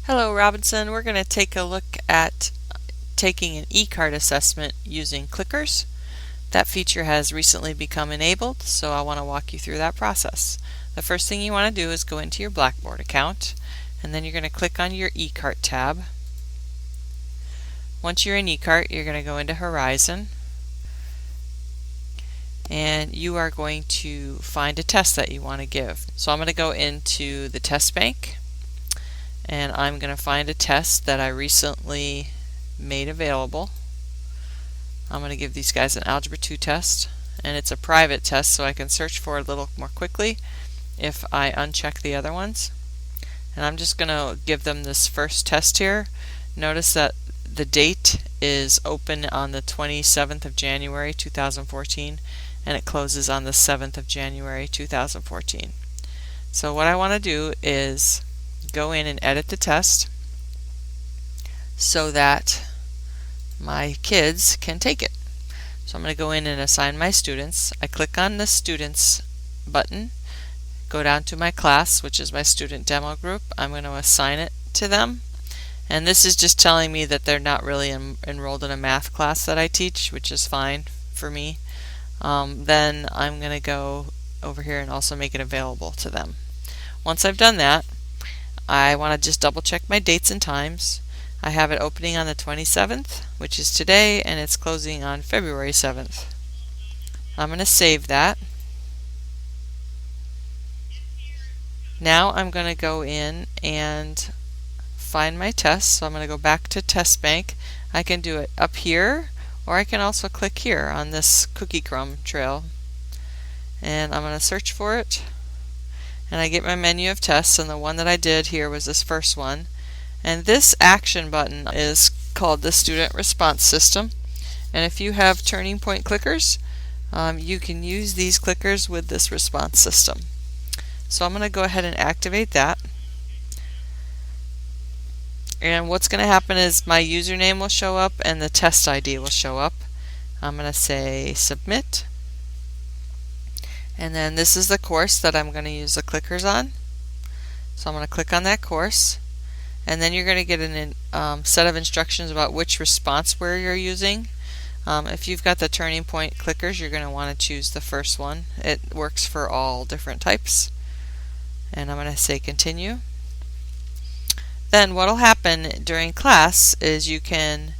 Hello Robinson, we're going to take a look at taking an eCart assessment using clickers. That feature has recently become enabled, so I want to walk you through that process. The first thing you want to do is go into your Blackboard account, and then you're going to click on your eCart tab. Once you're in eCart, you're going to go into Horizon, and you are going to find a test that you want to give. So I'm going to go into the test bank, and I'm going to find a test that I recently made available. I'm going to give these guys an Algebra 2 test, and it's a private test, so I can search for it a little more quickly if I uncheck the other ones. And I'm just going to give them this first test here. Notice that the date is open on the 27th of January 2014, and it closes on the 7th of January 2014. So what I want to do is go in and edit the test so that my kids can take it. So I'm going to go in and assign my students. I click on the students button, go down to my class, which is my student demo group. I'm going to assign it to them, and this is just telling me that they're not really enrolled in a math class that I teach, which is fine for me. Then I'm going to go over here and also make it available to them. Once I've done that, I want to just double check my dates and times. I have it opening on the 27th, which is today, and it's closing on February 7th. I'm going to save that. Now I'm going to go in and find my test. So I'm going to go back to Test Bank. I can do it up here, or I can also click here on this cookie crumb trail. And I'm going to search for it. And I get my menu of tests, and the one that I did here was this first one. And this action button is called the Student Response System. And if you have turning point clickers, you can use these clickers with this response system. So I'm going to go ahead and activate that. And what's going to happen is my username will show up and the test ID will show up. I'm going to say submit. And then this is the course that I'm going to use the clickers on. So I'm going to click on that course. And then you're going to get a set of instructions about which responseware you're using. If you've got the turning point clickers, you're going to want to choose the first one. It works for all different types. And I'm going to say continue. Then what will happen during class is you can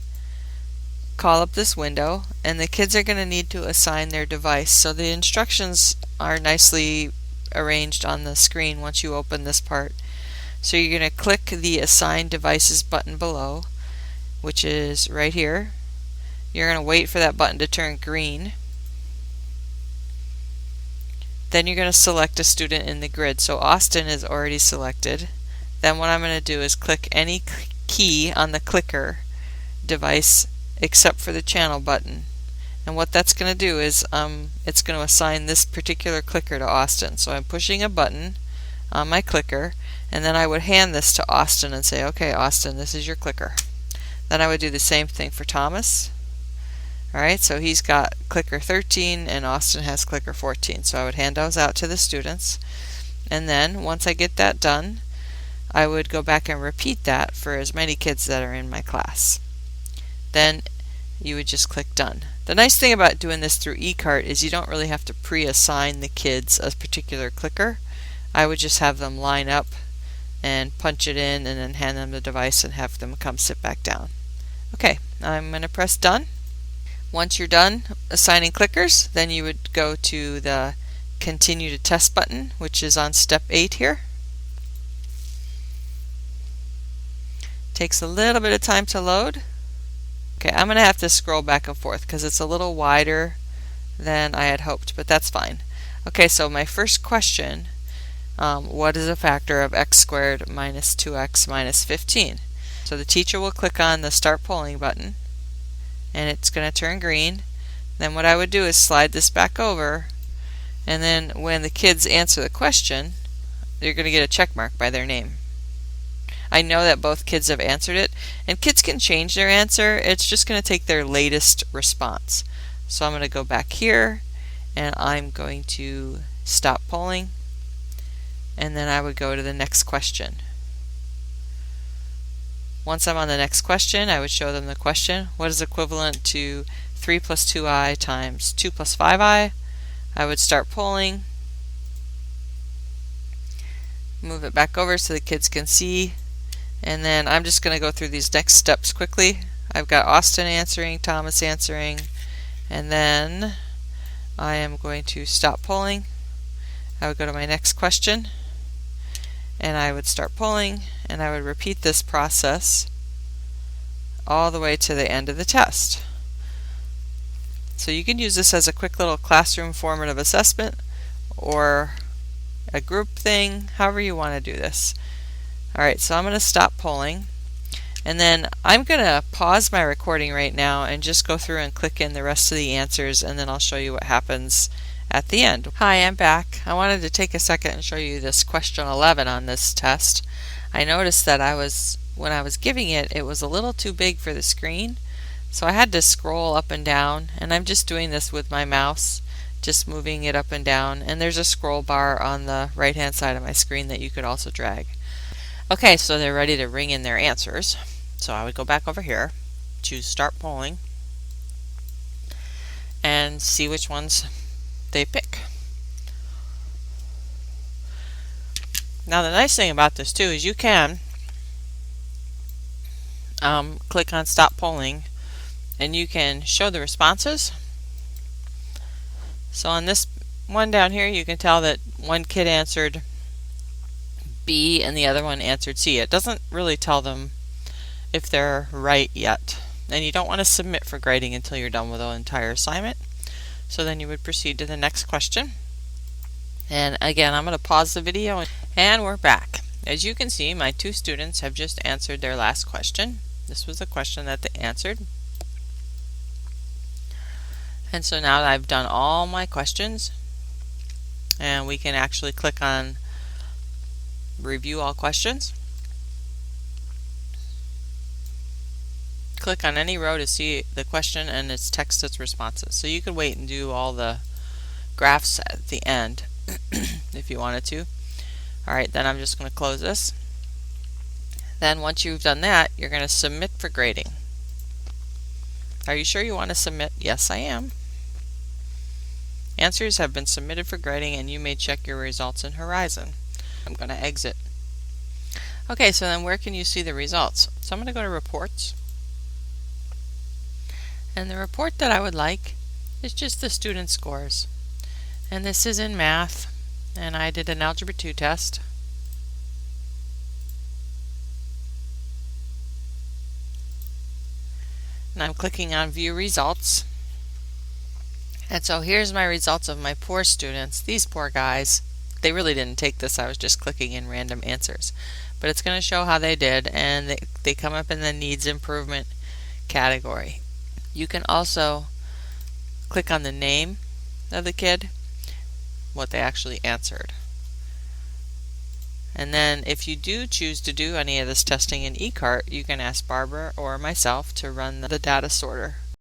call up this window, and the kids are going to need to assign their device. So the instructions are nicely arranged on the screen once you open this part. So you're going to click the Assign Devices button below, which is right here. You're going to wait for that button to turn green. Then you're going to select a student in the grid. So Austin is already selected. Then what I'm going to do is click any key on the clicker device except for the channel button. And what that's going to do is it's going to assign this particular clicker to Austin. So I'm pushing a button on my clicker, and then I would hand this to Austin and say, okay, Austin, this is your clicker. Then I would do the same thing for Thomas. Alright, so he's got clicker 13 and Austin has clicker 14. So I would hand those out to the students. And then once I get that done, I would go back and repeat that for as many kids that are in my class. Then you would just click done. The nice thing about doing this through eCart is you don't really have to pre-assign the kids a particular clicker. I would just have them line up and punch it in and then hand them the device and have them come sit back down. Okay, I'm going to press done. Once you're done assigning clickers, then you would go to the Continue to Test button, which is on step 8 here. Takes a little bit of time to load. Okay, I'm going to have to scroll back and forth because it's a little wider than I had hoped, but that's fine. Okay, so my first question, what is a factor of x squared minus 2x minus 15? So the teacher will click on the Start Polling button, and it's going to turn green. Then what I would do is slide this back over, and then when the kids answer the question, they're going to get a check mark by their name. I know that both kids have answered it, and kids can change their answer. It's just going to take their latest response. So I'm going to go back here, and I'm going to stop polling, and then I would go to the next question. Once I'm on the next question, I would show them the question. What is equivalent to 3 plus 2i times 2 plus 5i? I would start polling, move it back over so the kids can see, and then I'm just going to go through these next steps quickly. I've got Austin answering, Thomas answering, and then I am going to stop polling. I would go to my next question, and I would start polling, and I would repeat this process all the way to the end of the test. So you can use this as a quick little classroom formative assessment or a group thing, however you want to do this. Alright, so I'm going to stop polling, and then I'm going to pause my recording right now and just go through and click in the rest of the answers, and then I'll show you what happens at the end. Hi, I'm back. I wanted to take a second and show you this question 11 on this test. I noticed that when I was giving it, it was a little too big for the screen, so I had to scroll up and down, and I'm just doing this with my mouse, just moving it up and down, and there's a scroll bar on the right hand side of my screen that you could also drag. Okay, so they're ready to ring in their answers. So I would go back over here, choose Start Polling, and see which ones they pick. Now the nice thing about this too is you can click on Stop Polling and you can show the responses. So on this one down here you can tell that one kid answered B and the other one answered C. It doesn't really tell them if they're right yet, and you don't want to submit for grading until you're done with the entire assignment. So then you would proceed to the next question. And again, I'm going to pause the video, and we're back. As you can see, my two students have just answered their last question. This was the question that they answered. And so now that I've done all my questions, and we can actually click on Review All Questions. Click on any row to see the question and its text, its responses. So you could wait and do all the graphs at the end if you wanted to. Alright, then I'm just going to close this. Then once you've done that, you're going to submit for grading. Are you sure you want to submit? Yes, I am. Answers have been submitted for grading, and you may check your results in Horizon. I'm going to exit. Okay, so then where can you see the results? So I'm going to go to Reports. And the report that I would like is just the student scores. And this is in math, and I did an Algebra 2 test. And I'm clicking on View Results. And so here's my results of my poor students. These poor guys, they really didn't take this. I was just clicking in random answers. But it's going to show how they did, and they come up in the Needs Improvement category. You can also click on the name of the kid, what they actually answered. And then if you do choose to do any of this testing in eCart, you can ask Barbara or myself to run the data sorter.